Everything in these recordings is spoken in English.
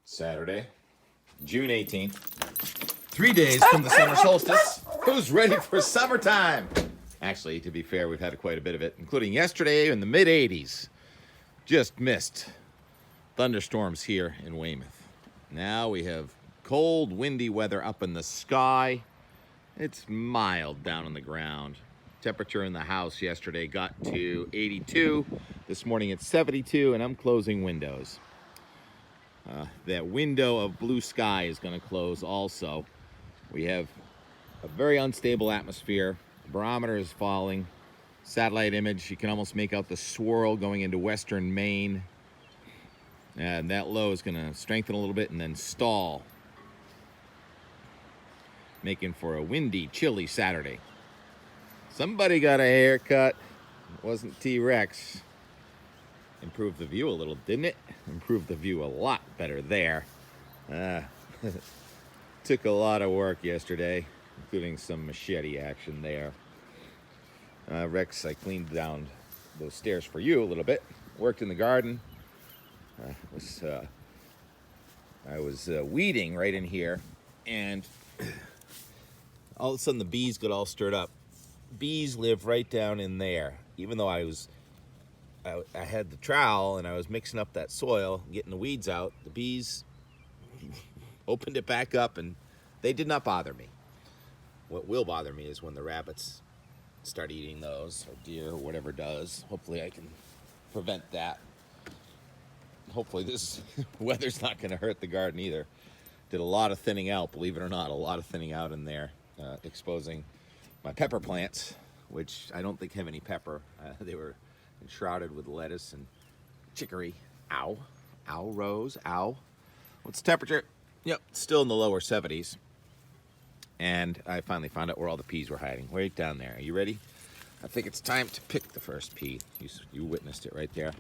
Saturday, June 18th. 3 days from the summer solstice. Who's ready for summertime? Actually, to be fair, we've had quite a bit of it, including yesterday in the mid-80s. Just missed thunderstorms here in Weymouth. Now we have cold, windy weather up in the sky. It's mild down on the ground. Temperature in the house yesterday got to 82. This morning it's 72, and I'm closing windows. That window of blue sky is going to close also. We have a very unstable atmosphere. The barometer is falling. Satellite image, you can almost make out the swirl going into western Maine. And that low is going to strengthen a little bit and then stall, making for a windy, chilly Saturday. Somebody got a haircut. It wasn't T-Rex. Improved the view a little, didn't it? Improved the view a lot better there. Took a lot of work yesterday, including some machete action there. Rex, I cleaned down those stairs for you a little bit. Worked in the garden. I was weeding right in here, and all of a sudden the bees got all stirred up. Bees live right down in there. Even though I had the trowel and I was mixing up that soil, getting the weeds out, the bees opened it back up, and they did not bother me. What will bother me is when the rabbits start eating those, or deer, or whatever does. Hopefully I can prevent that. Hopefully this weather's not going to hurt the garden either. Did a lot of thinning out, believe it or not, a lot of thinning out in there, exposing my pepper plants, which I don't think have any pepper. They were enshrouded with lettuce and chicory. Ow. Ow, Rose. Ow. What's the temperature? Yep, still in the lower 70s. And I finally found out where all the peas were hiding. Right down there. Are you ready? I think it's time to pick the first pea. You witnessed it right there.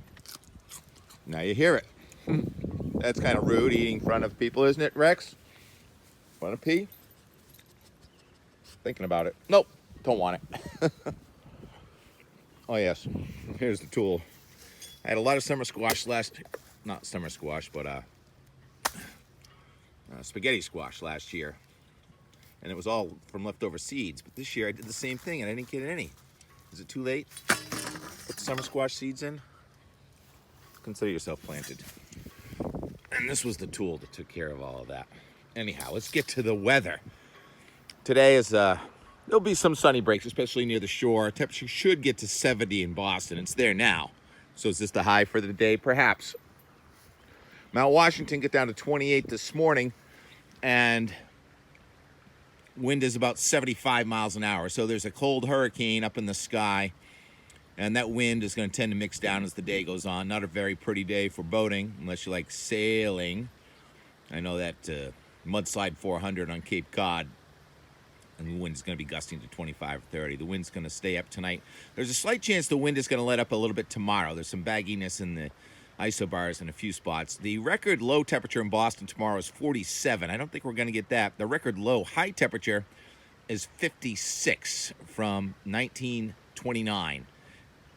Now you hear it. That's kind of rude, eating in front of people, isn't it, Rex? Want a pea? Thinking about it. Nope, don't want it. Oh, yes. Here's the tool. I had a lot of summer squash not summer squash, but spaghetti squash last year. And it was all from leftover seeds. But this year I did the same thing and I didn't get any. Is it too late? Put the summer squash seeds in? Consider yourself planted. And this was the tool that took care of all of that. Anyhow, let's get to the weather. Today is, there'll be some sunny breaks, especially near the shore. Temperature should get to 70 in Boston. It's there now. So is this the high for the day? Perhaps. Mount Washington get down to 28 this morning, and wind is about 75 miles an hour. So there's a cold hurricane up in the sky, and that wind is going to tend to mix down as the day goes on. Not a very pretty day for boating, unless you like sailing. I know that Mudslide 400 on Cape Cod, and the wind is going to be gusting to 25 or 30. The wind's going to stay up tonight. There's a slight chance the wind is going to let up a little bit tomorrow. There's some bagginess in the isobars in a few spots. The record low temperature in Boston tomorrow is 47. I don't think we're going to get that. The record low high temperature is 56 from 1929.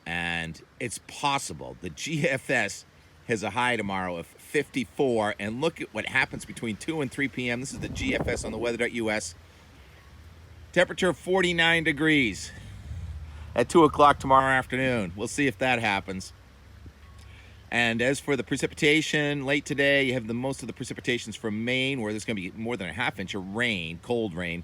And it's possible. The GFS has a high tomorrow of 54. And look at what happens between 2 and 3 p.m. This is the GFS on the weather.us. Temperature 49 degrees at 2 o'clock tomorrow afternoon. We'll see if that happens. And as for the precipitation, late today, you have most of the precipitations from Maine, where there's going to be more than a half inch of rain, cold rain,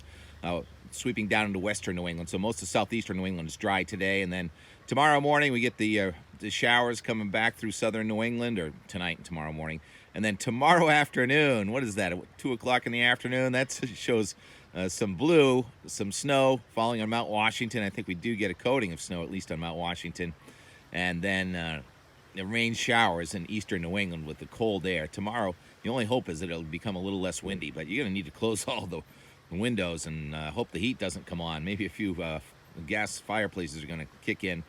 sweeping down into western New England. So most of southeastern New England is dry today. And then tomorrow morning, we get the showers coming back through southern New England, or tonight and tomorrow morning. And then tomorrow afternoon, what is that, 2 o'clock in the afternoon? That shows some blue, some snow falling on Mount Washington. I think we do get a coating of snow, at least on Mount Washington. And then the rain showers in eastern New England with the cold air. Tomorrow, the only hope is that it'll become a little less windy, but you're going to need to close all the windows and hope the heat doesn't come on. Maybe a few gas fireplaces are going to kick in.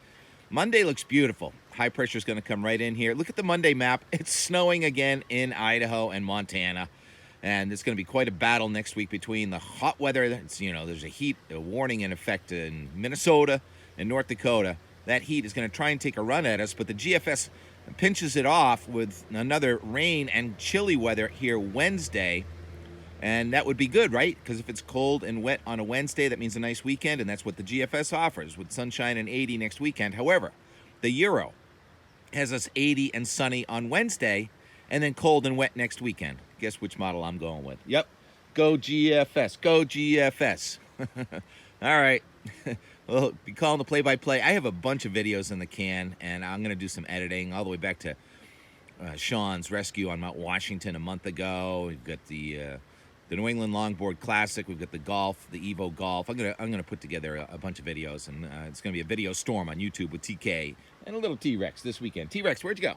Monday looks beautiful. High pressure is going to come right in here. Look at the Monday map. It's snowing again in Idaho and Montana. And it's going to be quite a battle next week between the hot weather. There's a warning in effect in Minnesota and North Dakota. That heat is going to try and take a run at us, but the GFS and pinches it off with another rain and chilly weather here Wednesday. And that would be good, right? Because if it's cold and wet on a Wednesday, that means a nice weekend, and that's what the GFS offers with sunshine and 80 next weekend. However, the Euro has us 80 and sunny on Wednesday, and then cold and wet next weekend. Guess which model I'm going with? Yep. Go GFS. Go GFS. All right. Well, be calling the play-by-play. I have a bunch of videos in the can, and I'm going to do some editing all the way back to Sean's rescue on Mount Washington a month ago. We've got the New England Longboard Classic. We've got the golf, the Evo Golf. I'm gonna put together a bunch of videos, and it's gonna be a video storm on YouTube with TK and a little T-Rex this weekend. T-Rex, where'd you go?